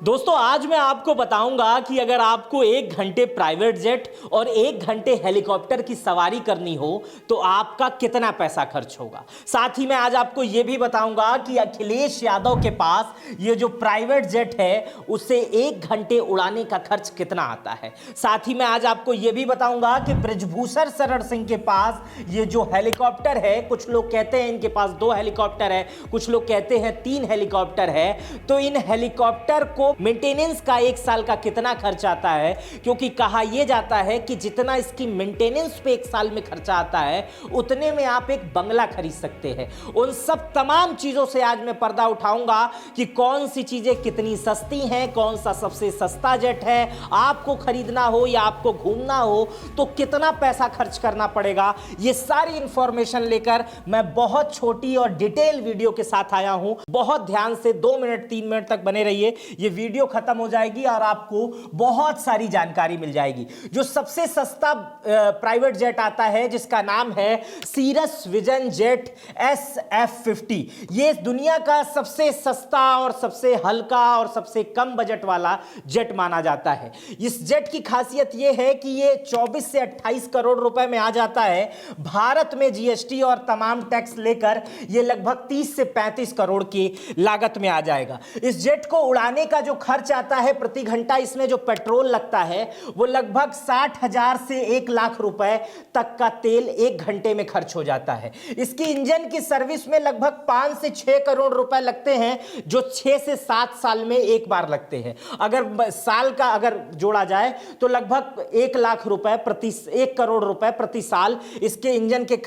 दोस्तों आज मैं आपको बताऊंगा कि अगर आपको 1 घंटे प्राइवेट जेट और 1 घंटे हेलीकॉप्टर की सवारी करनी हो तो आपका कितना पैसा खर्च होगा। साथ ही मैं आज आपको यह भी बताऊंगा कि अखिलेश यादव के पास ये जो प्राइवेट जेट है उसे 1 घंटे उड़ाने का खर्च कितना आता है। साथ ही मैं आज आपको यह भी बताऊंगा कि बृजभूषण शरण सिंह के पास ये जो हेलीकॉप्टर है, कुछ लोग कहते हैं इनके पास 2 हेलीकॉप्टर है, कुछ लोग कहते हैं 3 हेलीकॉप्टर है, तो इन हेलीकॉप्टर को मेंटेनेंस का 1 साल का कितना खर्च आता है। क्योंकि कहा यह जाता है कि जितना इसकी मेंटेनेंस पे 1 साल में खर्चा आता है उतने में आप एक बंगला खरीद सकते हैं। उन सब तमाम चीजों से आज मैं पर्दा उठाऊंगा कि कौन सी चीजें कितनी सस्ती हैं, कौन सा सबसे सस्ता जेट है, आपको खरीदना हो या आपको घूमना हो तो कितना पैसा खर्च करना पड़ेगा। ये सारी इंफॉर्मेशन लेकर मैं बहुत छोटी और डिटेल वीडियो के साथ आया हूं। बहुत ध्यान से 2 मिनट 3 मिनट तक बने रहिए, ये वीडियो खत्म हो जाएगी और आपको बहुत सारी जानकारी मिल जाएगी। जो सबसे सस्ता प्राइवेट जेट आता है जिसका नाम है सीरस विजन जेट SF-50, ये दुनिया का सबसे सस्ता और सबसे हल्का और सबसे कम बजट वाला जेट माना जाता है। इस जेट की खासियत यह है कि ये 24 से 28 करोड़ रुपए में आ जाता है। भारत में जीएसटी और तमाम टैक्स लेकर यह लगभग 30 से 35 करोड़ की लागत में आ जाएगा। इस जेट को उड़ाने का जो खर्च आता है प्रति घंटा, इसमें जो पेट्रोल लगता है वो लगभग 60,000 से 1 लाख रुपए तक का तेल 1 घंटे में खर्च हो जाता है। इसकी इंजन की सर्विस में लगभग 5 से 6 करोड़ रुपए लगते हैं, जो 6 से 7 साल में एक बार लगते हैं। अगर साल का अगर जोड़ा जाए तो लगभग 1 लाख रुपए प्रति 1 करोड़ रुपए प्रति साल इसके इंजन के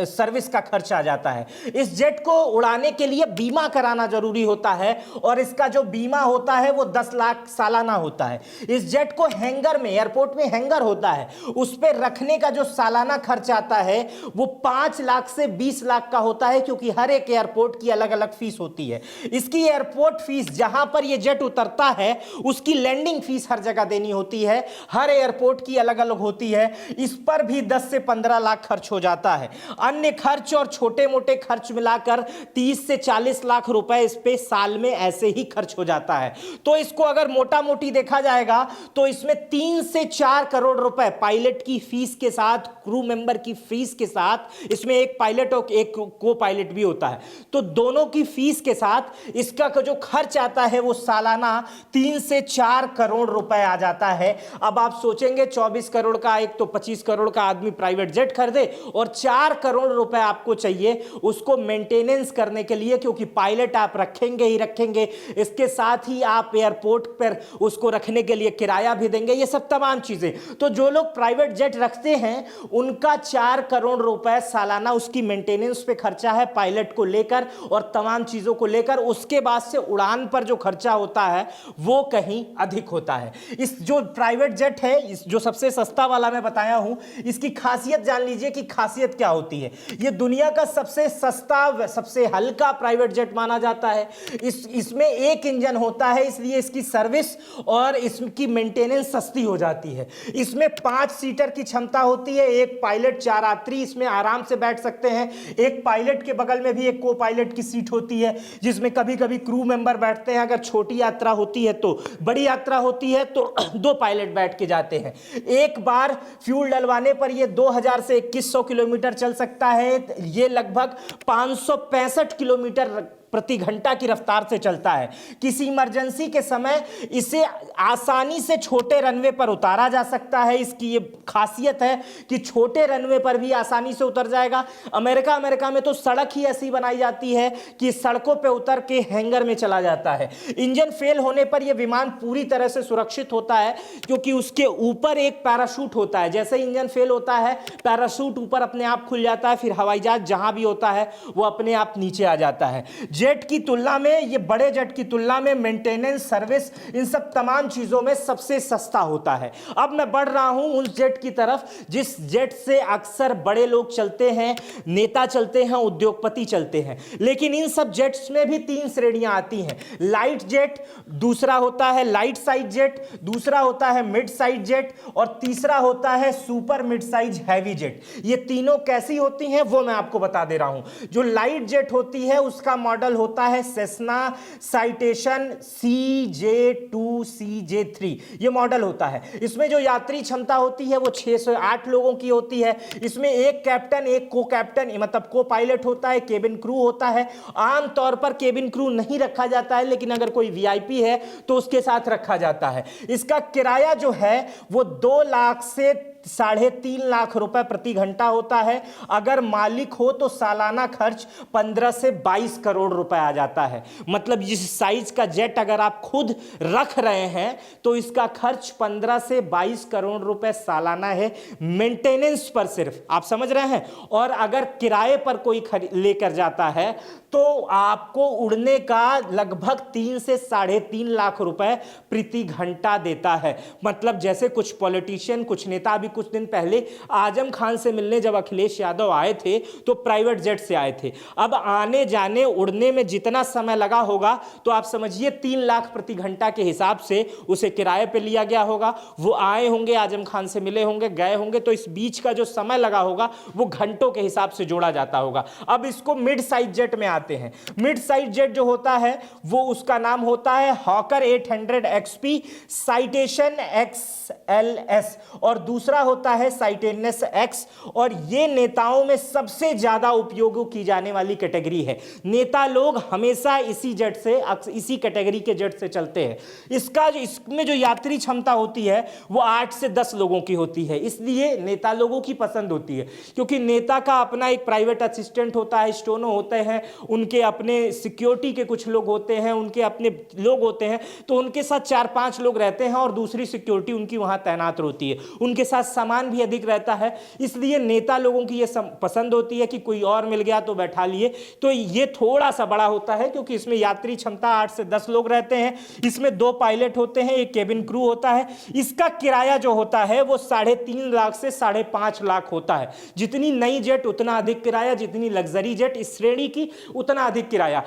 सर्विस का खर्च आ जाता है। इस जेट को उड़ाने के लिए बीमा कराना जरूरी होता है और इसका जो बीमा होता है वो 10 लाख सालाना होता है। इस जेट को हैंगर में, एयरपोर्ट में हैंगर होता है, उस पर रखने का जो सालाना खर्च आता है वो 5 लाख से 20 लाख का होता है, क्योंकि हर एक एयरपोर्ट की अलग अलग फीस होती है। इसकी एयरपोर्ट फीस, जहां पर यह जेट उतरता है उसकी लैंडिंग फीस हर जगह देनी होती है, हर एयरपोर्ट की अलग अलग होती है। इस पर भी 10 से 15 लाख खर्च हो जाता है। अन्य खर्च और छोटे मोटे खर्च मिलाकर 30 से 40 लाख रुपए इस पे साल में ऐसे ही खर्च हो जाता है। तो इसको अगर मोटा मोटी देखा जाएगा तो इसमें 3 से 4 करोड़ रुपए पायलट की फीस के साथ, क्रू मेंबर की फीस के साथ, इसमें एक पायलट और एक को पायलट भी होता है, तो दोनों की फीस के साथ इसका जो खर्च आता है वो सालाना 3 से 4 करोड़ रुपए आ जाता है। अब आप सोचेंगे 24 करोड़ का, एक तो 25 करोड़ का आदमी प्राइवेट जेट खरीदे और 4 करोड़ रुपए आपको चाहिए उसको मेंटेनेंस करने के लिए, क्योंकि पायलट आप रखेंगे ही रखेंगे, इसके साथ ही आप एयरपोर्ट पर उसको रखने के लिए किराया भी देंगे, ये सब तमाम चीजें। तो जो लोग प्राइवेट जेट रखते हैं उनका 4 करोड़ रुपए सालाना उसकी मेंटेनेंस पे खर्चा है, पायलट को लेकर और तमाम चीजों को लेकर। उसके बाद से उड़ान पर जो खर्चा होता है वो कहीं अधिक होता है। इस जो प्राइवेट जेट है, इस जो सबसे सस्ता वाला मैं बताया हूं, इसकी खासियत जान लीजिए कि खासियत क्या होती है। यह दुनिया का सबसे सस्ता, सबसे हल्का प्राइवेट जेट माना जाता है। इसमें एक इंजन होता है, इसलिए इसकी सर्विस और इसकी मेंटेनेंस सस्ती हो जाती है। इसमें 5 सीटर की क्षमता होती है, एक पायलट 4 यात्री इसमें आराम से बैठ सकते हैं। एक पायलट के बगल में भी एक को पायलट की सीट होती है जिसमें कभी कभी क्रू मेंबर बैठते हैं। अगर छोटी यात्रा होती है तो, बड़ी यात्रा होती है तो 2 पायलट बैठ के जाते हैं। एक बार फ्यूल डलवाने पर यह 2000 से 2100 किलोमीटर चल सकता है। यह लगभग 565 किलोमीटर प्रति घंटा की रफ्तार से चलता है। किसी इमरजेंसी के समय इसे आसानी से छोटे रनवे पर उतारा जा सकता है। इसकी ये खासियत है कि छोटे रनवे पर भी आसानी से उतर जाएगा। अमेरिका में तो सड़क ही ऐसी बनाई जाती है कि सड़कों पे उतर के हैंगर में चला जाता है। इंजन फेल होने पर यह विमान पूरी तरह से सुरक्षित होता है, क्योंकि उसके ऊपर एक पैराशूट होता है। जैसे इंजन फेल होता है, पैराशूट ऊपर अपने आप खुल जाता है, फिर हवाई जहाज जहां भी होता है वो अपने आप नीचे आ जाता है। जेट की तुलना में, ये बड़े जेट की तुलना में मेंटेनेंस, सर्विस, इन सब तमाम चीजों में सबसे सस्ता होता है। अब मैं बढ़ रहा हूं उस जेट की तरफ जिस जेट से अक्सर बड़े लोग चलते हैं, नेता चलते हैं, उद्योगपति चलते हैं। लेकिन इन सब जेट्स में भी 3 श्रेणियां आती हैं। लाइट जेट, दूसरा होता है लाइट साइज जेट, दूसरा होता है मिड साइज जेट और तीसरा होता है super mid size heavy jet. ये तीनों कैसी होती हैं वो मैं आपको बता दे रहा हूं। जो लाइट जेट होती है उसका मॉडल मॉडल होता है सेस्ना साइटेशन CJ2 CJ3, ये मॉडल होता है। इसमें जो यात्री क्षमता होती है वो 6 से 8 लोगों की होती है। इसमें एक कैप्टन, एक को कैप्टन मतलब को पायलट होता है, केबिन क्रू होता है। आमतौर पर केबिन क्रू नहीं रखा जाता है, लेकिन अगर कोई वीआईपी है तो उसके साथ रखा जाता है। इसका किराया जो है वो 2 लाख से 3.5 लाख रुपए प्रति घंटा होता है। अगर मालिक हो तो सालाना खर्च 15 से 22 करोड़ रुपए आ जाता है। मतलब इस साइज का जेट अगर आप खुद रख रहे हैं तो इसका खर्च 15 से 22 करोड़ रुपए सालाना है, मेंटेनेंस पर सिर्फ, आप समझ रहे हैं। और अगर किराए पर कोई लेकर जाता है तो आपको उड़ने का लगभग 3 से 3.5 लाख रुपए प्रति घंटा देता है। मतलब जैसे कुछ पॉलिटिशियन, कुछ नेता अभी कुछ दिन पहले आजम खान से मिलने जब अखिलेश यादव आए थे तो प्राइवेट जेट से आए थे। अब आने जाने उड़ने में जितना समय लगा होगा तो आप समझिए 3 लाख प्रति घंटा के हिसाब से उसे किराए पे लिया गया होगा। वो आए होंगे, आजम खान से मिले होंगे, गए होंगे, तो इस बीच का जो समय लगा होगा वो घंटों के हिसाब से जोड़ा जाता होगा। अब इसको मिड साइज जेट में आते हैं। मिड साइज जेट जो होता है वो उसका नाम होता है हॉकर 800 XP साइटेशन XLS और दूसरा होता है साइटेनस X। और ये नेताओं में सबसे ज्यादा उपयोग की जाने वाली कैटेगरी है। नेता लोग हमेशा इसी जेट से, इसी कैटेगरी के जेट से चलते हैं। इसमें जो यात्री क्षमता होती है वो 8 से 10 लोगों की होती है, इसलिए नेता लोगों की पसंद होती है। क्योंकि नेता का अपना एक प्राइवेट असिस्टेंट होता है, स्टोनो होते हैं, उनके अपने सिक्योरिटी के कुछ लोग होते हैं, उनके अपने लोग होते हैं, तो उनके साथ 4-5 लोग रहते हैं और दूसरी सिक्योरिटी उनकी वहां तैनात होती है। उनके साथ सामान भी अधिक रहता है, इसलिए नेता लोगों की यह पसंद होती है कि कोई और मिल गया तो बैठा लिए। तो ये थोड़ा सा बड़ा होता है क्योंकि इसमें यात्री क्षमता 8 से 10 लोग रहते हैं। इसमें 2 पायलट होते हैं, एक केबिन क्रू होता है। इसका किराया जो होता है वो 3.5 लाख से 5.5 लाख होता है। जितनी नई जेट उतना अधिक किराया, जितनी लग्जरी जेट इस श्रेणी की उतना अधिक किराया।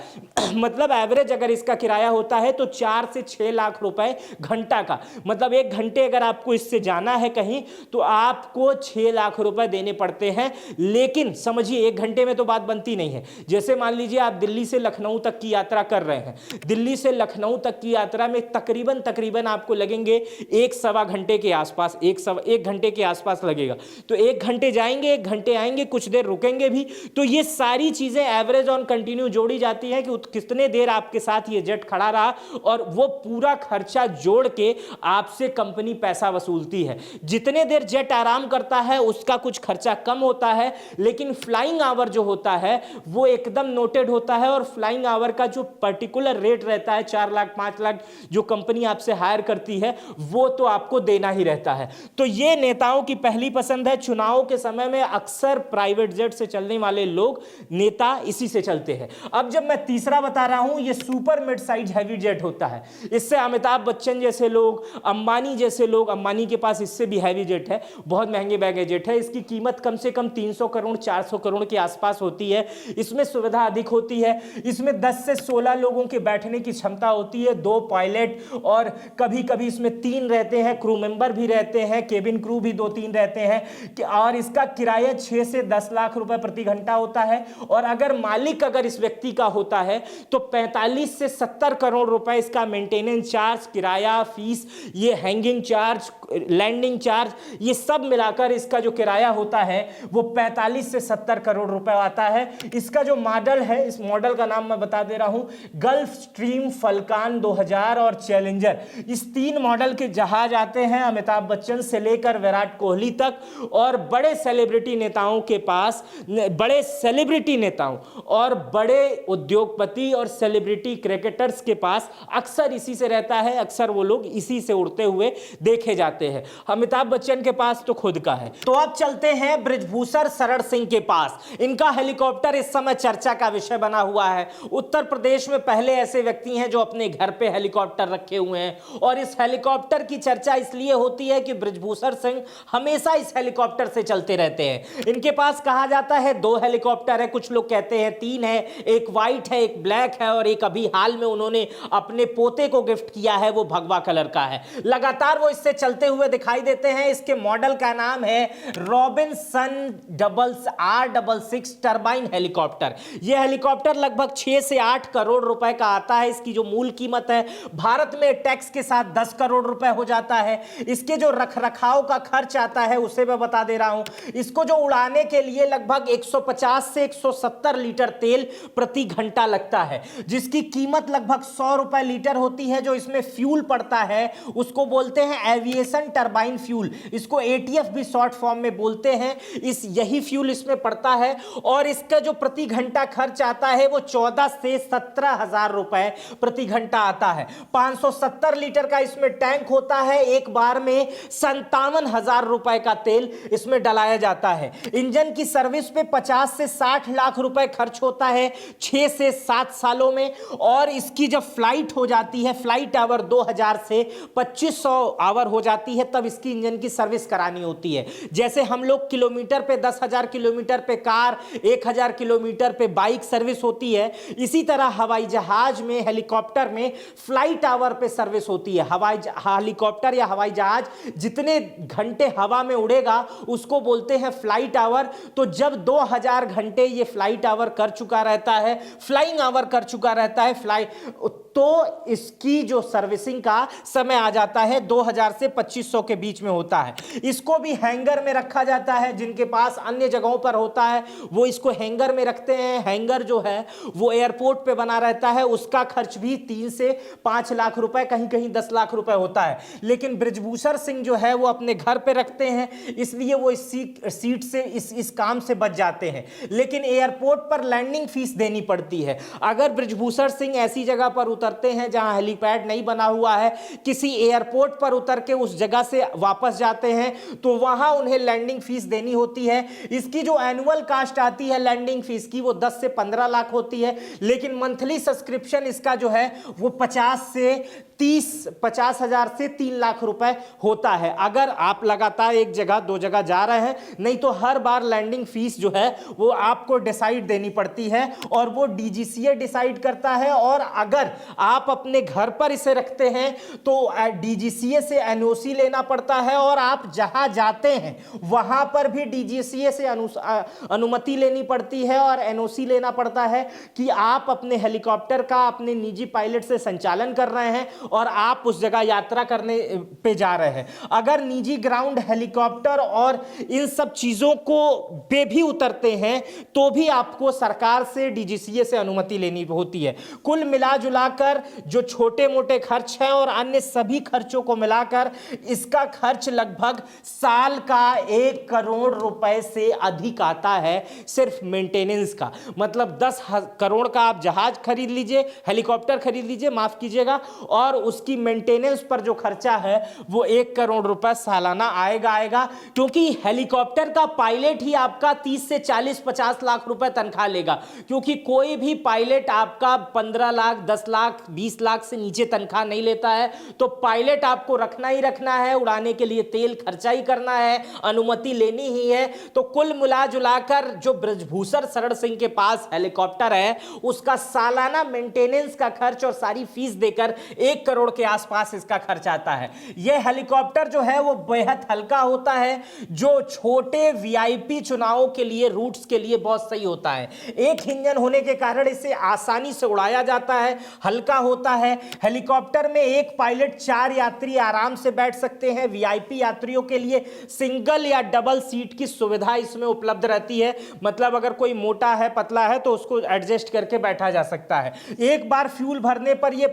मतलब एवरेज अगर इसका किराया होता है तो 4 से 6 लाख रुपए घंटा का। मतलब 1 घंटे अगर आपको इससे जाना है कहीं तो आपको 6 लाख रुपए देने पड़ते हैं। लेकिन समझिए 1 घंटे में तो बात बनती नहीं है। जैसे मान लीजिए आप दिल्ली से लखनऊ तक की यात्रा कर रहे हैं, दिल्ली से लखनऊ तक की यात्रा में तकरीबन आपको लगेंगे 1-1.25 घंटे के आसपास, 1 घंटे के आसपास लगेगा। तो 1 घंटे जाएंगे, 1 घंटे आएंगे, कुछ देर रुकेंगे भी। तो ये सारी चीजें एवरेज ऑन कंटिन्यू जोड़ी जाती है कि कितने देर आपके साथ ये जेट खड़ा रहा, और वो पूरा खर्चा जोड़ के आपसे कंपनी पैसा वसूलती है। जितने देर जेट आराम करता है उसका कुछ खर्चा कम होता है, लेकिन फ्लाइंग आवर जो होता है वो एकदम नोटेड होता है। और फ्लाइंग आवर का जो पर्टिकुलर रेट रहता है 4 लाख 5 लाख जो कंपनी आपसे हायर करती है वो तो आपको देना ही रहता है। तो ये नेताओं की पहली पसंद है। चुनाव के समय में अक्सर प्राइवेट जेट से चलने वाले लोग, नेता इसी से चलते हैं। अब जब मैं तीसरा बता रहा हूं, ये super mid size heavy jet होता है। इससे अमिताभ बच्चन जैसे लोग, अंबानी जैसे लोग, अंबानी के पास इससे भी हैवी जेट है, बहुत महंगे जेट है। इसकी कीमत कम से कम 300 करोड़ 400 करोड़ के आसपास होती है। इसमें सुविधा अधिक होती है। इसमें 10 से 16 लोगों के बैठने की क्षमता होती है, 2 पायलट और कभी कभी इसमें 3 रहते हैं, क्रू मेंबर भी रहते हैं, केबिन क्रू भी 2-3 रहते हैं। और इसका किराया 6 से 10 लाख रुपए प्रति घंटा होता है। और अगर मालिक इस व्यक्ति का होता है तो 45 से 70 करोड़ रुपए इसका मेंटेनेंस चार्ज, किराया, फीस, ये हैंगिंग चार्ज, लैंडिंग चार्ज, ये सब मिलाकर इसका जो किराया होता है वो 45 से 70 करोड़ रुपए आता है। इसका जो मॉडल है, इस मॉडल का नाम मैं बता दे रहा हूं, गल्फ स्ट्रीम, फल्कान 2000 और चैलेंजर। इस 3 मॉडल के जहाज आते हैं अमिताभ बच्चन से लेकर विराट कोहली तक, और बड़े सेलिब्रिटी नेताओं के पास, बड़े सेलिब्रिटी नेताओं और बड़े उद्योगपति और सेलिब्रिटी क्रिकेटर्स के पास अक्सर इसी से रहता है। अक्सर वो लोग इसी से उड़ते हुए देखे जाते हैं। अमिताभ बच्चन के पास तो खुद का है। तो अब चलते हैं बृजभूषण शरण सिंह के पास। इनका हेलीकॉप्टर इस समय चर्चा का विषय बना हुआ है। उत्तर प्रदेश में पहले ऐसे व्यक्ति हैं जो अपने घर पे हेलीकॉप्टर रखे हुए हैं, और इस हेलीकॉप्टर की चर्चा इसलिए होती है कि बृजभूषण सिंह हमेशा इस हेलीकॉप्टर से चलते रहते हैं। इनके पास कहा जाता है 2 हेलीकॉप्टर है, कुछ लोग कहते हैं 3 है, एक व्हाइट है, एक ब्लैक है, और एक अभी हाल में उन्होंने अपने पोते को गिफ्ट किया है, वो भगवा कलर का है। लगातार वो इससे चलते हुए दिखाई देते हैं। इसके मॉडल का नाम है रॉबिन्सन R66 टर्बाइन हेलीकॉप्टर। यह हेलीकॉप्टर लगभग 6 से 8 करोड़ रुपए का आता है। इसकी जो मूल कीमत है भारत में टैक्स के साथ 10 करोड़ रुपए हो जाता है। इसके जो रखरखाव का खर्च आता है उसे मैं बता दे रहा हूं। इसको जो उड़ाने के लिए लगभग 150 से 170 लीटर तेल प्रति घंटा लगता है, जिसकी कीमत लगभग 100 रुपए लीटर होती है। जो इसमें फ्यूल पड़ता है उसको बोलते हैं एविएशन टरबाइन फ्यूल, इसको ATF भी शॉर्ट फॉर्म में बोलते हैं। यही फ्यूल इसमें पड़ता है और इसका जो प्रति घंटा खर्च आता है वो 14 से 17 हजार रुपए प्रति घंटा आता है। 570 लीटर का इसमें टैंक होता है। एक बार में 57 हजार रुपए का तेल इसमें डलाया जाता है। इंजन की सर्विस पे 50 से 60 लाख रुपए खर्च होता है 6 से 7 सालों में। और इसकी जब फ्लाइट हो जाती है, फ्लाइट आवर 2000 से 2500 आवर हो जाती है, तब इसकी इंजन की सर्विस करानी होती है। जैसे हम लोग किलोमीटर पे 10,000 किलोमीटर पे कार, 1000 किलोमीटर पे बाइक सर्विस होती है, इसी तरह हवाई जहाज में, हेलीकॉप्टर में फ्लाइट आवर पे सर्विस होती है। हेलीकॉप्टर या हवाई जहाज जितने घंटे हवा में उड़ेगा उसको बोलते हैं फ्लाइट आवर। तो जब 2000 घंटे ये फ्लाइट आवर कर चुका रहता है, फ्लाइंग आवर कर चुका रहता है, तो इसकी जो सर्विसिंग का समय आ जाता है 2000 से 2500 के बीच में होता है। इसको भी हैंगर में रखा जाता है। जिनके पास अन्य जगहों पर होता है वो इसको हैंगर में रखते हैं। हैंगर जो है वो एयरपोर्ट पे बना रहता है, उसका खर्च भी 3 से 5 लाख रुपए, कहीं कहीं 10 लाख रुपए होता है। लेकिन बृजभूषण सिंह जो है वो अपने घर पे रखते हैं, इसलिए वो इस सीट से इस काम से बच जाते हैं। लेकिन एयरपोर्ट पर लैंडिंग फीस देनी पड़ती है। अगर बृजभूषण सिंह ऐसी जगह पर उतरते हैं जहां हेलीपैड नहीं बना हुआ है, किसी एयरपोर्ट पर उतर के उस जगह से वापस जाते हैं, तो वहां उन्हें लैंडिंग फीस देनी होती है। इसकी जो एनुअल कास्ट आती है लैंडिंग फीस की वो 10 से 15 लाख होती है। लेकिन मंथली सब्सक्रिप्शन इसका जो है वो 50 हजार से 3 लाख रुपए होता है, अगर आप लगातार एक जगह 2 जगह जा रहे हैं। नहीं तो हर बार लैंडिंग फीस जो है वो आपको डिसाइड देनी पड़ती है और वो DGCA डिसाइड करता है। और अगर आप अपने घर पर इसे रखते हैं तो DGCA से NOC लेना पड़ता है और आप जहां जाते हैं वहां पर भी DGCA से अनुमति लेनी पड़ती है और NOC लेना पड़ता है कि आप अपने हेलीकॉप्टर का अपने निजी पायलट से संचालन कर रहे हैं और आप उस जगह यात्रा करने पे जा रहे हैं। अगर निजी ग्राउंड हेलीकॉप्टर और इन सब चीजों को पे भी उतरते हैं तो भी आपको सरकार से DGCA से अनुमति लेनी होती है। कुल मिला जुलाकर जो छोटे मोटे खर्च हैं और अन्य सभी खर्चों को मिलाकर इसका खर्च लगभग साल का 1 करोड़ रुपए से अधिक आता है सिर्फ मेंटेनेंस का। मतलब 10 करोड़ का आप जहाज खरीद लीजिए, हेलीकॉप्टर खरीद लीजिए, माफ कीजिएगा, और उसकी मेंटेनेंस पर जो खर्चा है वो 1 करोड़ रुपए सालाना आएगा। क्योंकि हेलीकॉप्टर का पायलट ही आपका 30 से 40-50 लाख रुपए तनख्वाह लेगा, क्योंकि कोई भी पायलट आपका 15 लाख, 10 लाख, 20 लाख से नीचे तनख्वाह नहीं लेता है। तो पायलट आपको रखना ही रखना है, उड़ाने के लिए तेल खर्चा ही करना है, अनुमति लेनी ही है। तो कुल मिला जुलाकर जो बृजभूषण शरण सिंह के पास हेलीकॉप्टर है उसका सालाना मेंटेनेंस का खर्च और सारी फीस देकर 1 करोड़ के आसपास इसका खर्च आता है। यह हेलीकॉप्टर जो है वो बेहद हल्का होता है, जो छोटे VIP चुनावों के लिए, रूट्स के लिए बहुत सही होता है। एक इंजन होने के कारण इसे आसानी से उड़ाया जाता है, हल्का होता है। हेलीकॉप्टर में एक पायलट 4 यात्री आराम से बैठ सकते हैं। VIP यात्रियों के लिए सिंगल या डबल सीट की सुविधा इसमें उपलब्ध रहती है। मतलब अगर कोई मोटा है, पतला है तो उसको एडजस्ट करके बैठा जा सकता है। एक बार फ्यूल भरने पर यह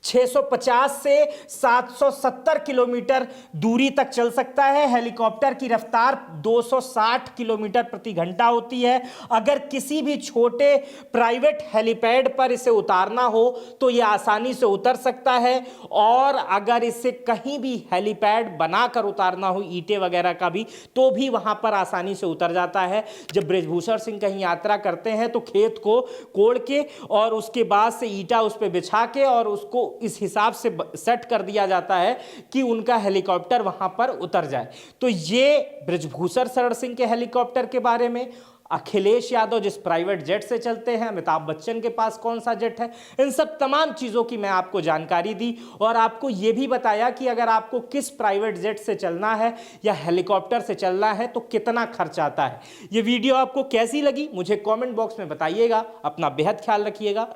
650 से 770 किलोमीटर दूरी तक चल सकता है। हेलीकॉप्टर की रफ्तार 260 किलोमीटर प्रति घंटा होती है। अगर किसी भी छोटे प्राइवेट हेलीपैड पर इसे उतारना हो तो यह आसानी से उतर सकता है। और अगर इसे कहीं भी हेलीपैड बनाकर उतारना हो, ईंटें वगैरह का भी, तो भी वहां पर आसानी से उतर जाता है। जब बृजभूषण सिंह कहीं यात्रा करते हैं तो खेत को कोड़ के और उसके बाद से ईंटा उस पर बिछा के और उसको इस हिसाब से सेट कर दिया जाता है कि उनका हेलीकॉप्टर वहां पर उतर जाए। तो ये बृजभूषण शरण सिंह के हेलीकॉप्टर के बारे में। अखिलेश यादव जिस प्राइवेट जेट से चलते हैं, अमिताभ बच्चन के पास कौन सा जेट है, इन सब तमाम चीज़ों की मैं आपको जानकारी दी और आपको यह भी बताया कि अगर आपको किस प्राइवेट जेट से चलना है या हेलीकॉप्टर से चलना है तो कितना खर्च आता है। ये वीडियो आपको कैसी लगी मुझे कमेंट बॉक्स में बताइएगा। अपना बेहद ख्याल रखिएगा।